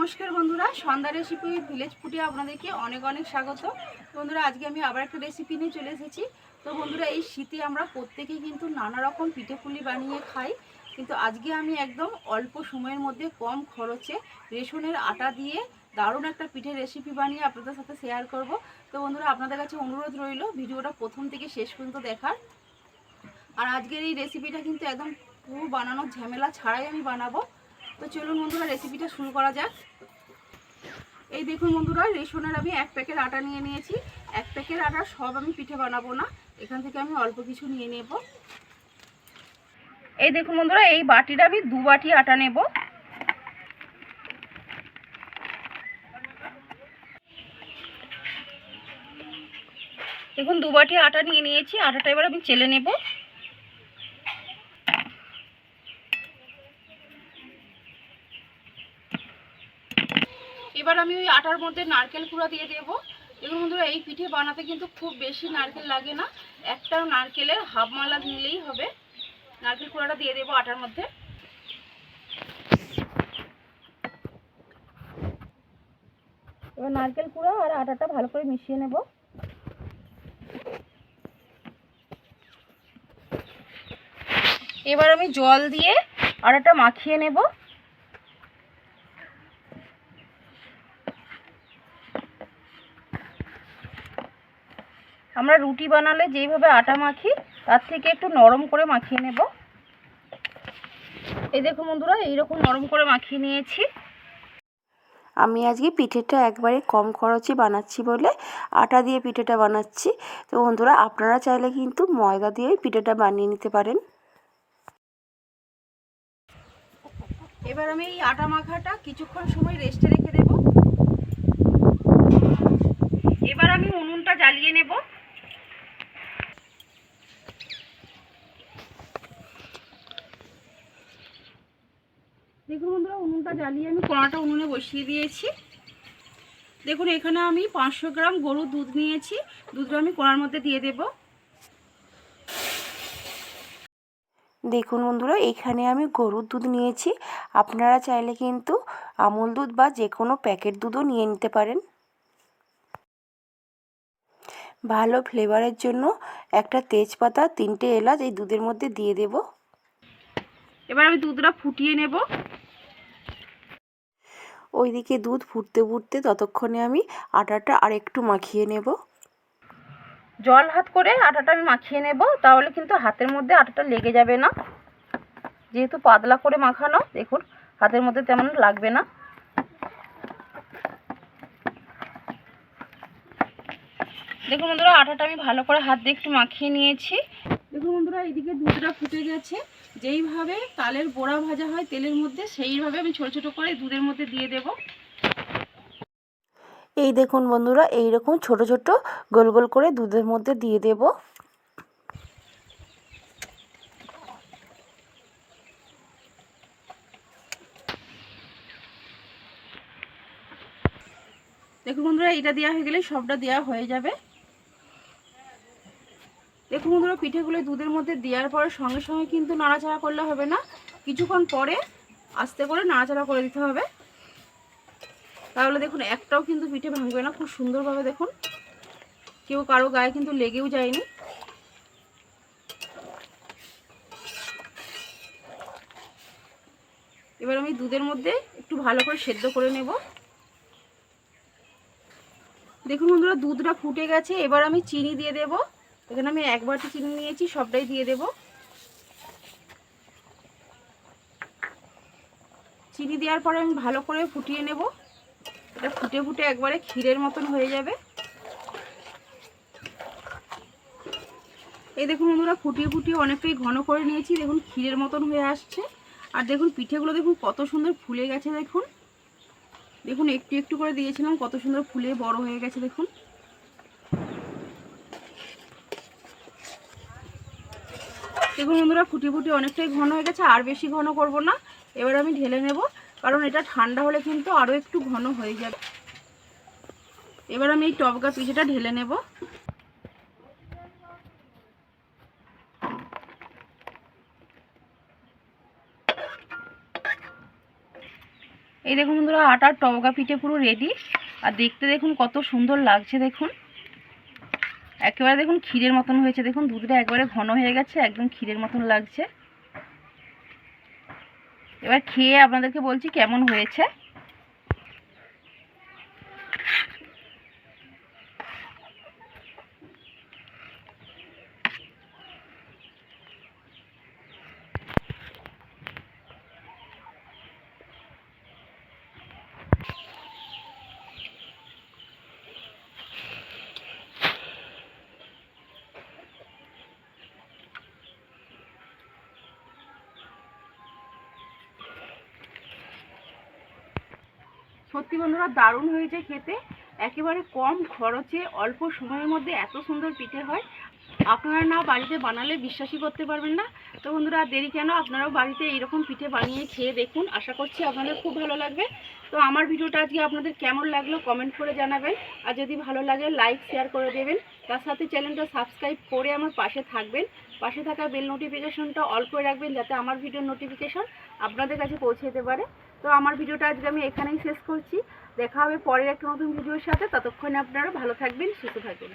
নমস্কার বন্ধুরা, সন্ধ্যা recipe village ফুডে আপনাদেরকে অনেক অনেক স্বাগত। বন্ধুরা, আজকে আমি আবার একটা রেসিপি নিয়ে চলে এসেছি। তো বন্ধুরা, এই শীতে আমরা প্রত্যেকেই কিন্তু নানা রকম পিঠেপুলি বানিয়ে খাই, কিন্তু আজকে আমি একদম অল্প সময়ের মধ্যে কম খরচে রেশনের আটা দিয়ে দারুণ একটা পিঠের রেসিপি বানিয়ে আপনাদের সাথে শেয়ার করব। তো বন্ধুরা, আপনাদের কাছে অনুরোধ রইল ভিডিওটা প্রথম থেকে শেষ পর্যন্ত দেখার। আর আজকের এই রেসিপিটা কিন্তু একদম পুরো বানানোর ঝামেলা ছাড়াই আমি বানাবো। তো চলুন বন্ধুরা, রেসিপিটা শুরু করা যাক। এই দেখুন বন্ধুরা, রেশনের আমি 1 প্যাকেট আটা নিয়ে নিয়েছি। 1 প্যাকেট আটা সব আমি পিঠে বানাবো না, এখান থেকে আমি অল্প কিছু নিয়ে নেব। এই দেখুন বন্ধুরা, এই বাটিটা আমি 2 বাটি আটা নেব। দেখুন 2 বাটি আটা নিয়ে নিয়েছি। আটাটা এবার আমি চেলে নেব। এবার আমি ওই আটার মধ্যে নারকেল কুড়া দিয়ে দেবো। দেখুন বন্ধুরা, এই পিঠে বানাতে কিন্তু খুব বেশি নারকেল লাগে না, একটা নারকেলের হাফ মালা নিলেই হবে। নারকেল কুড়াটা দিয়ে দেবো আটার মধ্যে। এবার নারকেল কুড়া আর আটাটা ভালো করে মিশিয়ে নেব। এবার আমি জল দিয়ে আটাটা মাখিয়ে নেব। আমরা রুটি বানালে যেইভাবে আটা মাখি তার থেকে একটু নরম করে মাখিয়ে নেব। এই দেখুন বন্ধুরা, এইরকম নরম করে মাখিয়ে নিয়েছি। আমি আজকে পিঠেটা একবারে কম খরচে বানাচ্ছি বলে আটা দিয়ে পিঠেটা বানাচ্ছি। তো বন্ধুরা, আপনারা চাইলে কিন্তু ময়দা দিয়েই পিঠেটা বানিয়ে নিতে পারেন। এবার আমি এই আটা মাখাটা কিছুক্ষণ সময় রেস্টে রেখে দেব। এবার আমি উনুনটা জ্বালিয়ে নেব। দেখুন বন্ধুরা, উনুনটা জ্বালিয়ে আমি কড়াটা উনুনে বসিয়ে দিয়েছি। দেখুন, এখানে আমি 500 গ্রাম গরুর দুধ নিয়েছি। দুধটা আমি কড়ার মধ্যে দিয়ে দেব। দেখুন বন্ধুরা, এখানে আমি গরুর দুধ নিয়েছি। আপনারা চাইলে কিন্তু আমুল দুধ বা যে কোনো প্যাকেট দুধও নিয়ে নিতে পারেন। ভালো ফ্লেভারের জন্য একটা তেজপাতা, 3টে এলাচ এই দুধের মধ্যে দিয়ে দেব। এবার আমি দুধটা ফুটিয়ে নেব। ওইদিকে দুধ ফুটতে ফুটতে ততক্ষণে আমি আটাটা আরেকটু মাখিয়ে নেব। জল হাত করে আটাটা আমি মাখিয়ে নেব, তাহলে কিন্তু হাতের মধ্যে আটাটা লেগে যাবে না। যেহেতু পাতলা করে মাখানো, দেখুন হাতের মধ্যে তেমন লাগবে না। দেখুন বন্ধুরা, আটাটা আমি ভালো করে হাত দিয়ে একটু মাখিয়ে নিয়েছি। দেখুন বন্ধুরা, এইদিকে দুধটা ফুটে গেছে। যেইভাবে তালের বড়া ভাজা হয় তেলের মধ্যে, সেইভাবে আমি ছোট ছোট করে দুধের মধ্যে দিয়ে দেব। এই দেখুন বন্ধুরা, এইরকম ছোট ছোট গোল গোল করে দুধের মধ্যে দিয়ে দেব। দেখুন বন্ধুরা, এটা দেওয়া হয়ে গেলে সবটা দেওয়া হয়ে যাবে। দেখুন বন্ধুরা, পিঠেগুলো দুধের মধ্যে দেওয়ার পরে সঙ্গে সঙ্গে কিন্তু নাড়াচাড়া করলে হবে না, কিছুক্ষণ পরে আস্তে করে নাড়াচাড়া করে দিতে হবে। তাহলে দেখুন একটাও কিন্তু পিঠে ভাঙবে না, খুব সুন্দরভাবে দেখুন কেউ কারো গায়ে কিন্তু লেগেও যায়নি। এবার আমি দুধের মধ্যে একটু ভালো করে সেদ্ধ করে নেব। দেখুন বন্ধুরা, দুধটা ফুটে গেছে। এবার আমি চিনি দিয়ে দেব। এখানে আমি 1 বাটি চিনি নিয়েছি, সবটাই দিয়ে দেব। চিনি দেওয়ার পরে আমি ভালো করে ফুটিয়ে নেব। এটা ফুটে ফুটে একবারে ক্ষীরের মতন হয়ে যাবে। এই দেখুন বন্ধুরা, ফুটিয়ে ফুটিয়ে অনেকটাই ঘন করে নিয়েছি। দেখুন ক্ষীরের মতন হয়ে আসছে। আর দেখুন পিঠেগুলো দেখুন কত সুন্দর ফুলে গেছে। দেখুন দেখুন একটু একটু করে দিয়েছিলাম, কত সুন্দর ফুলে বড় হয়ে গেছে। দেখুন দেখুন বন্ধুরা, ফুটিয়ে ফুটিয়ে অনেকটাই ঘন হয়ে গেছে, আর বেশি ঘন করব না। এবার আমি ঢেলে নেব, কারণ এটা ঠান্ডা হলে কিন্তু আরও একটু ঘন হয়ে যাবে। এবার আমি এই টপকা পিঠেটা ঢেলে নেব। এই দেখুন বন্ধুরা আটার টবকা পিঠে পুরো রেডি। আর দেখতে দেখুন কত সুন্দর লাগছে, দেখুন একেবারে দেখুন ক্ষীরের মতন হয়েছে, দেখুন দুধটা একবারে ঘন হয়ে গেছে, একদম ক্ষীরের মতন লাগছে। এবার খেয়ে আপনাদেরকে বলছি কেমন হয়েছে। সত্যি বন্ধুরা দারুণ হয়েছে খেতে, একেবারে কম খরচে অল্প সময়ের মধ্যে এত সুন্দর পিঠে হয়। আপনারা না বাড়িতে বানালে বিশ্বাসই করতে পারবেন না। তো বন্ধুরা আর দেরি কেন, আপনারাও বাড়িতে এইরকম পিঠে বানিয়ে খেয়ে দেখুন, আশা করছি আপনাদের খুব ভালো লাগবে। তো আমার ভিডিওটা আজকে আপনাদের কেমন লাগলো কমেন্ট করে জানাবেন, আর যদি ভালো লাগে লাইক শেয়ার করে দেবেন, তার সাথে চ্যানেলটা সাবস্ক্রাইব করে আমার পাশে থাকবেন। পাশে থাকা বেল নোটিফিকেশনটা অল করে রাখবেন যাতে আমার ভিডিওর নোটিফিকেশন আপনাদের কাছে পৌঁছে যেতে পারে। তো আমার ভিডিওটা আজকে আমি এখানেই শেষ করছি। দেখা হবে পরের একটা নতুন ভিডিওর সাথে, ততক্ষণে আপনারা ভালো থাকবেন, সুস্থ থাকবেন।